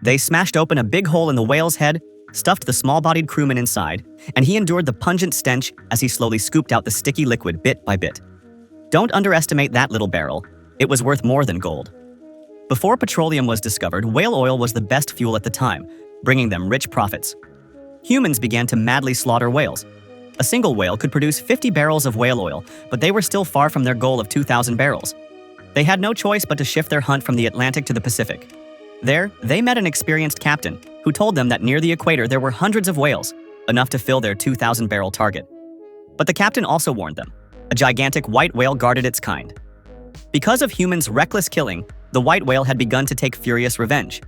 They smashed open a big hole in the whale's head, stuffed the small-bodied crewman inside, and he endured the pungent stench as he slowly scooped out the sticky liquid bit by bit. Don't underestimate that little barrel. It was worth more than gold. Before petroleum was discovered, whale oil was the best fuel at the time, bringing them rich profits. Humans began to madly slaughter whales. A single whale could produce 50 barrels of whale oil, but they were still far from their goal of 2,000 barrels. They had no choice but to shift their hunt from the Atlantic to the Pacific. There, they met an experienced captain who told them that near the equator there were hundreds of whales, enough to fill their 2,000-barrel target. But the captain also warned them. A gigantic white whale guarded its kind. Because of humans' reckless killing, the white whale had begun to take furious revenge.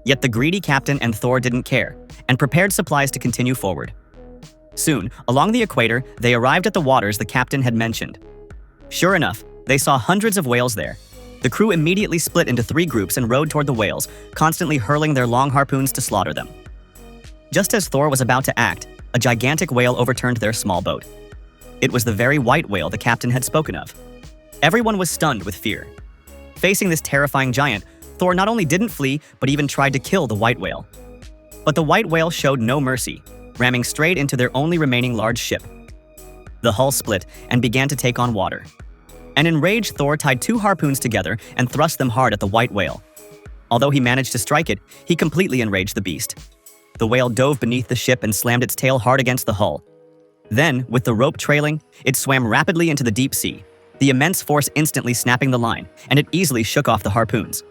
Yet the greedy captain and Thor didn't care, and prepared supplies to continue forward. Soon, along the equator, they arrived at the waters the captain had mentioned. Sure enough, they saw hundreds of whales there. The crew immediately split into 3 groups and rowed toward the whales, constantly hurling their long harpoons to slaughter them. Just as Thor was about to act, a gigantic whale overturned their small boat. It was the very white whale the captain had spoken of. Everyone was stunned with fear. Facing this terrifying giant, Thor not only didn't flee, but even tried to kill the white whale. But the white whale showed no mercy, ramming straight into their only remaining large ship. The hull split and began to take on water. An enraged Thor tied 2 harpoons together and thrust them hard at the white whale. Although he managed to strike it, he completely enraged the beast. The whale dove beneath the ship and slammed its tail hard against the hull. Then, with the rope trailing, it swam rapidly into the deep sea, the immense force instantly snapping the line, and it easily shook off the harpoons.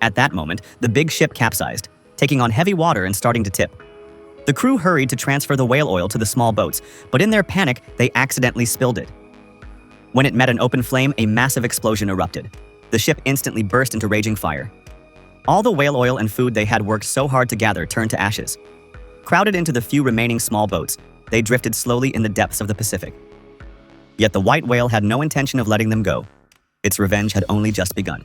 At that moment, the big ship capsized, taking on heavy water and starting to tip. The crew hurried to transfer the whale oil to the small boats, but in their panic, they accidentally spilled it. When it met an open flame, a massive explosion erupted. The ship instantly burst into raging fire. All the whale oil and food they had worked so hard to gather turned to ashes. Crowded into the few remaining small boats, they drifted slowly in the depths of the Pacific. Yet the white whale had no intention of letting them go. Its revenge had only just begun.